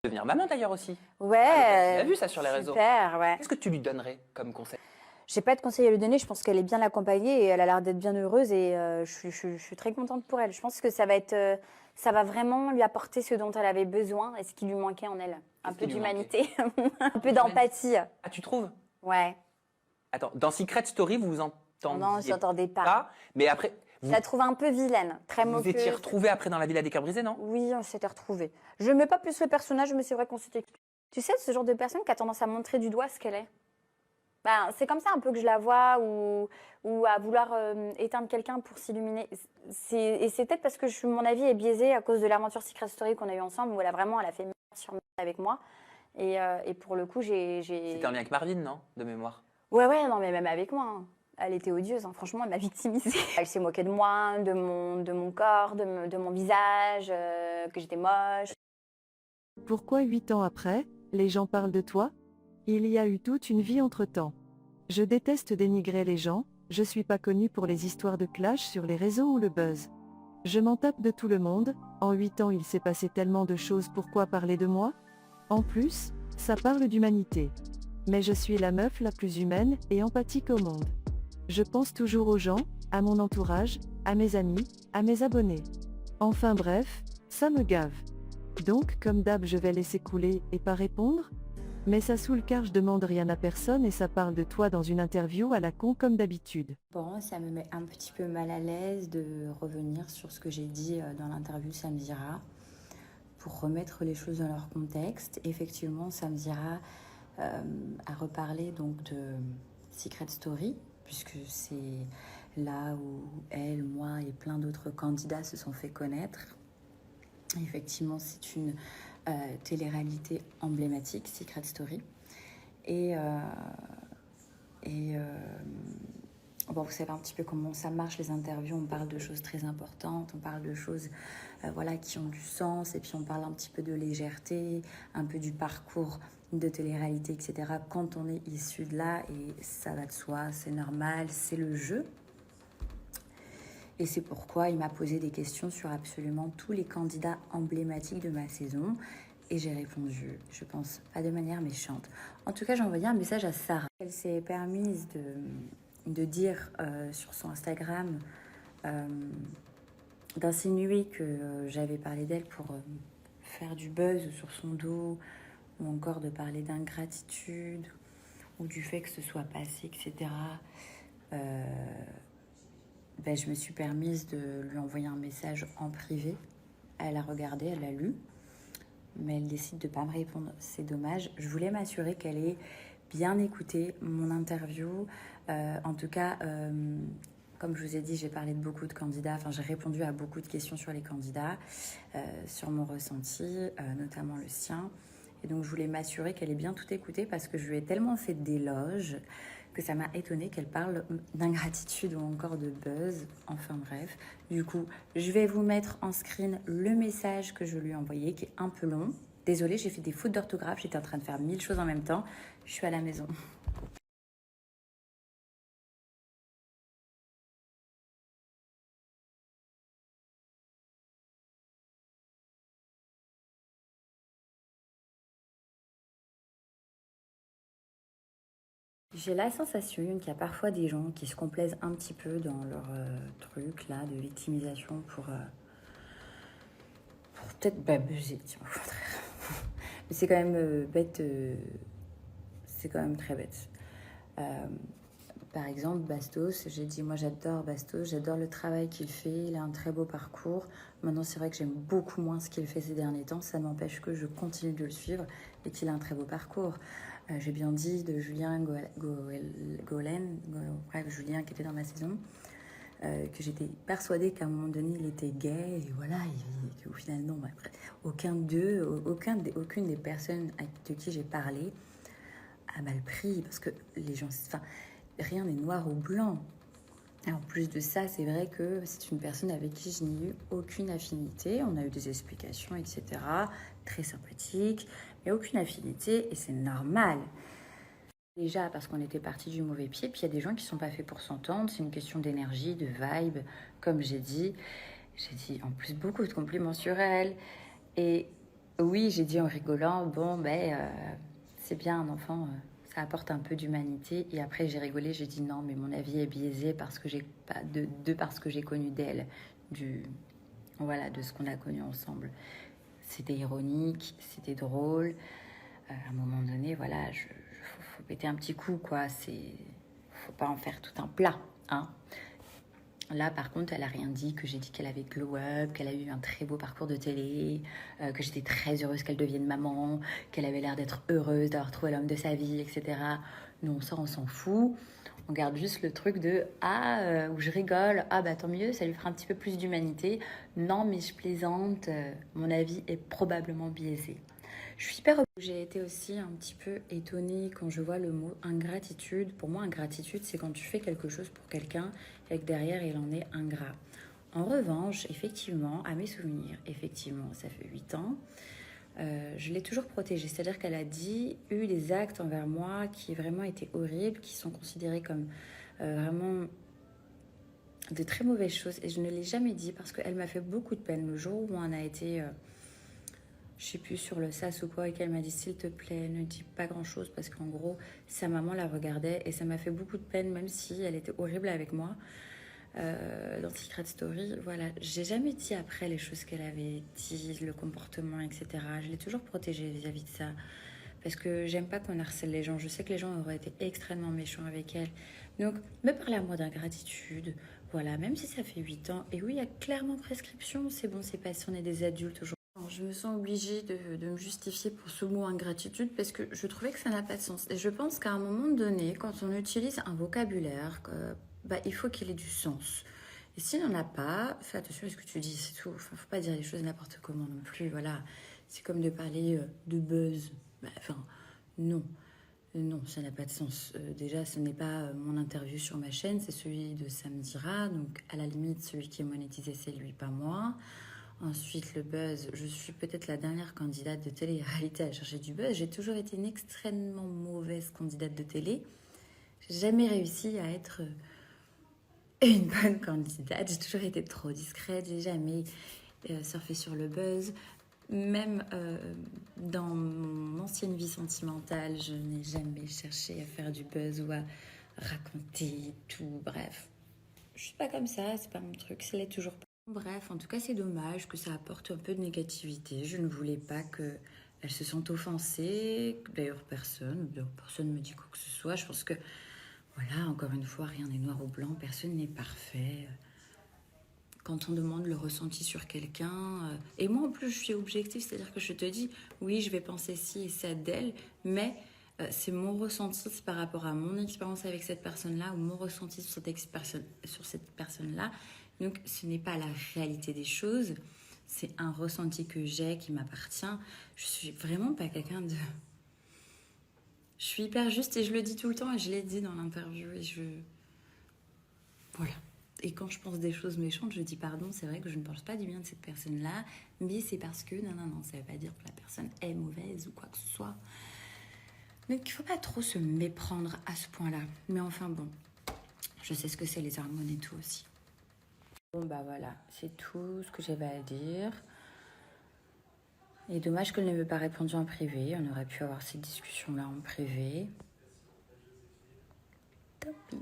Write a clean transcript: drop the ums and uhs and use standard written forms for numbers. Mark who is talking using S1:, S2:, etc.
S1: Devenir maman d'ailleurs aussi.
S2: Ouais.
S1: Tu as vu ça sur les réseaux.
S2: Super, ouais.
S1: Qu'est-ce que tu lui donnerais comme conseil?
S2: J'ai pas de conseils à lui donner, je pense qu'elle est bien accompagnée et elle a l'air d'être bien heureuse et je suis très contente pour elle. Je pense que ça va vraiment lui apporter ce dont elle avait besoin et ce qui lui manquait en elle. Un
S1: Qu'est-ce
S2: peu
S1: qui lui
S2: d'humanité, un peu d'empathie.
S1: Ah, tu trouves?
S2: Ouais.
S1: Attends, dans Secret Story, vous vous
S2: Non, je
S1: entendiez
S2: s'entendais pas.
S1: pas, mais après,
S2: Je la trouve un peu vilaine, très
S1: vous étiez
S2: moqueuse.
S1: retrouvés après dans La Villa des Cœurs Brisés, non?
S2: Oui, on s'était retrouvés. Je mets pas plus le personnage, mais c'est vrai qu'on s'était... Tu sais, ce genre de personne qui a tendance à montrer du doigt ce qu'elle est. Ben, c'est comme ça un peu que je la vois, ou à vouloir éteindre quelqu'un pour s'illuminer. Et c'est peut-être parce que mon avis est biaisé à cause de l'aventure Secret Story qu'on a eue ensemble, où elle a fait merde sur merde avec moi. Et pour le coup,
S1: C'était en lien avec Marvin, non? De mémoire.
S2: Ouais, non, mais même avec moi, hein. Elle était odieuse, hein. Franchement, elle m'a victimisée. Elle s'est moquée de moi, de mon corps, de mon visage, que j'étais moche.
S3: Pourquoi 8 ans après, les gens parlent de toi? Il y a eu toute une vie entre-temps. Je déteste dénigrer les gens, je suis pas connue pour les histoires de clash sur les réseaux ou le buzz. Je m'en tape de tout le monde, en 8 ans il s'est passé tellement de choses, pourquoi parler de moi? En plus, ça parle d'humanité. Mais je suis la meuf la plus humaine et empathique au monde. Je pense toujours aux gens, à mon entourage, à mes amis, à mes abonnés. Enfin bref, ça me gave. Donc comme d'hab je vais laisser couler et pas répondre? Mais ça saoule car je demande rien à personne et ça parle de toi dans une interview à la con comme d'habitude.
S2: Bon, ça me met un petit peu mal à l'aise de revenir sur ce que j'ai dit dans l'interview de Samzira pour remettre les choses dans leur contexte. Effectivement, Samzira a reparlé donc de Secret Story, puisque c'est là où elle, moi et plein d'autres candidats se sont fait connaître. Effectivement, c'est une télé-réalité emblématique, Secret Story. Bon, vous savez un petit peu comment ça marche, les interviews. On parle de choses très importantes, on parle de choses voilà, qui ont du sens, et puis on parle un petit peu de légèreté, un peu du parcours de télé-réalité, etc. Quand on est issu de là, et ça va de soi, c'est normal, c'est le jeu. Et c'est pourquoi il m'a posé des questions sur absolument tous les candidats emblématiques de ma saison. Et j'ai répondu, je pense, pas de manière méchante. En tout cas, j'ai envoyé un message à Sarah. Elle s'est permise de dire sur son Instagram, d'insinuer que j'avais parlé d'elle pour faire du buzz sur son dos, ou encore de parler d'ingratitude, ou du fait que ce soit passé, etc. Je me suis permise de lui envoyer un message en privé. Elle a regardé, elle l'a lu, mais elle décide de ne pas me répondre. C'est dommage. Je voulais m'assurer qu'elle ait bien écouté mon interview. En tout cas, comme je vous ai dit, j'ai parlé de beaucoup de candidats. Enfin, j'ai répondu à beaucoup de questions sur les candidats, sur mon ressenti, notamment le sien. Et donc, je voulais m'assurer qu'elle ait bien tout écouté parce que je lui ai tellement fait d'éloges que ça m'a étonnée qu'elle parle d'ingratitude ou encore de buzz. Enfin bref, du coup, je vais vous mettre en screen le message que je lui ai envoyé, qui est un peu long. Désolée, j'ai fait des fautes d'orthographe, j'étais en train de faire 1000 choses en même temps. Je suis à la maison. J'ai la sensation qu'il y a parfois des gens qui se complaisent un petit peu dans leur truc là de victimisation pour peut-être buzzer, au contraire. Mais c'est quand même bête, c'est quand même très bête. Par exemple, Bastos, j'ai dit, moi j'adore Bastos, j'adore le travail qu'il fait, il a un très beau parcours. Maintenant, c'est vrai que j'aime beaucoup moins ce qu'il fait ces derniers temps, ça n'empêche que je continue de le suivre et qu'il a un très beau parcours. J'ai bien dit de Julien Golen, bref, Julien qui était dans ma saison, que j'étais persuadée qu'à un moment donné, il était gay, et voilà, qu'au final, non, bref, aucune des personnes de qui j'ai parlé a mal pris, parce que les gens, enfin, rien n'est noir ou blanc. Et en plus de ça, c'est vrai que c'est une personne avec qui je n'ai eu aucune affinité. On a eu des explications, etc. Très sympathique, mais aucune affinité, et c'est normal. Déjà parce qu'on était parti du mauvais pied, puis il y a des gens qui ne sont pas faits pour s'entendre. C'est une question d'énergie, de vibe, comme j'ai dit. J'ai dit en plus beaucoup de compliments sur elle. Et Oui, j'ai dit en rigolant, bon, c'est bien un enfant, ça apporte un peu d'humanité. Et après, j'ai rigolé, j'ai dit non, mais mon avis est biaisé parce que j'ai pas parce que j'ai connu d'elle, voilà, de ce qu'on a connu ensemble. C'était ironique, c'était drôle. À un moment donné, voilà, faut péter un petit coup, quoi. Faut pas en faire tout un plat, hein. Là, par contre, elle a rien dit, que j'ai dit qu'elle avait glow up, qu'elle a eu un très beau parcours de télé, que j'étais très heureuse qu'elle devienne maman, qu'elle avait l'air d'être heureuse d'avoir trouvé l'homme de sa vie, etc. Nous, ça, on s'en fout. On garde juste le truc de où je rigole, tant mieux, ça lui fera un petit peu plus d'humanité. Non, mais je plaisante, mon avis est probablement biaisé. Je suis hyper. J'ai été aussi un petit peu étonnée quand je vois le mot ingratitude. Pour moi, ingratitude, c'est quand tu fais quelque chose pour quelqu'un et que derrière, il en est ingrat. En revanche, effectivement, à mes souvenirs, effectivement, ça fait 8 ans, je l'ai toujours protégée. C'est-à-dire qu'elle a eu des actes envers moi qui vraiment étaient horribles, qui sont considérés comme vraiment de très mauvaises choses. Et je ne l'ai jamais dit parce qu'elle m'a fait beaucoup de peine. Le jour où on a été... je sais plus, sur le sas ou quoi, et qu'elle m'a dit s'il te plaît, ne dis pas grand chose, parce qu'en gros, sa maman la regardait et ça m'a fait beaucoup de peine, même si elle était horrible avec moi. Dans Secret Story, voilà, j'ai jamais dit après les choses qu'elle avait dit, le comportement, etc. Je l'ai toujours protégée vis-à-vis de ça, parce que j'aime pas qu'on harcèle les gens. Je sais que les gens auraient été extrêmement méchants avec elle. Donc, me parler à moi d'ingratitude, voilà, même si ça fait 8 ans, et oui, il y a clairement prescription, c'est bon, c'est passé, on est des adultes aujourd'hui. Je me sens obligée de me justifier pour ce mot ingratitude parce que je trouvais que ça n'a pas de sens. Et je pense qu'à un moment donné, quand on utilise un vocabulaire, il faut qu'il ait du sens. Et s'il n'en a pas, fais attention à ce que tu dis, c'est tout. Enfin, faut pas dire les choses n'importe comment non plus. Voilà, c'est comme de parler de buzz. Non. Non, ça n'a pas de sens. Déjà, ce n'est pas mon interview sur ma chaîne, c'est celui de Sam Dira. Donc, à la limite, celui qui est monétisé, c'est lui, pas moi. Ensuite, le buzz. Je suis peut-être la dernière candidate de télé-réalité à chercher du buzz. J'ai toujours été une extrêmement mauvaise candidate de télé. J'ai jamais réussi à être une bonne candidate. J'ai toujours été trop discrète. J'ai jamais surfé sur le buzz. Même dans mon ancienne vie sentimentale, je n'ai jamais cherché à faire du buzz ou à raconter tout. Bref, je suis pas comme ça. C'est pas mon truc. Ça l'est toujours pas. Bref, en tout cas, c'est dommage que ça apporte un peu de négativité. Je ne voulais pas qu'elle se sente offensée. D'ailleurs, personne me dit quoi que ce soit. Je pense que, voilà, encore une fois, rien n'est noir ou blanc. Personne n'est parfait. Quand on demande le ressenti sur quelqu'un... et moi, en plus, je suis objective. C'est-à-dire que je te dis, oui, je vais penser ci et ça d'elle, mais... c'est mon ressenti par rapport à mon expérience avec cette personne-là ou mon ressenti sur cette personne-là. Donc, ce n'est pas la réalité des choses. C'est un ressenti que j'ai qui m'appartient. Je suis vraiment pas quelqu'un de... Je suis hyper juste et je le dis tout le temps et je l'ai dit dans l'interview et voilà. Et quand je pense des choses méchantes, je dis pardon, c'est vrai que je ne pense pas du bien de cette personne-là, mais c'est parce que... Non, ça veut pas dire que la personne est mauvaise ou quoi que ce soit. Donc, il ne faut pas trop se méprendre à ce point-là. Mais enfin, bon, je sais ce que c'est les hormones et tout aussi. Bon, voilà, c'est tout ce que j'avais à dire. Et dommage qu'elle ne m'ait pas répondu en privé. On aurait pu avoir cette discussion-là en privé. Tant pis.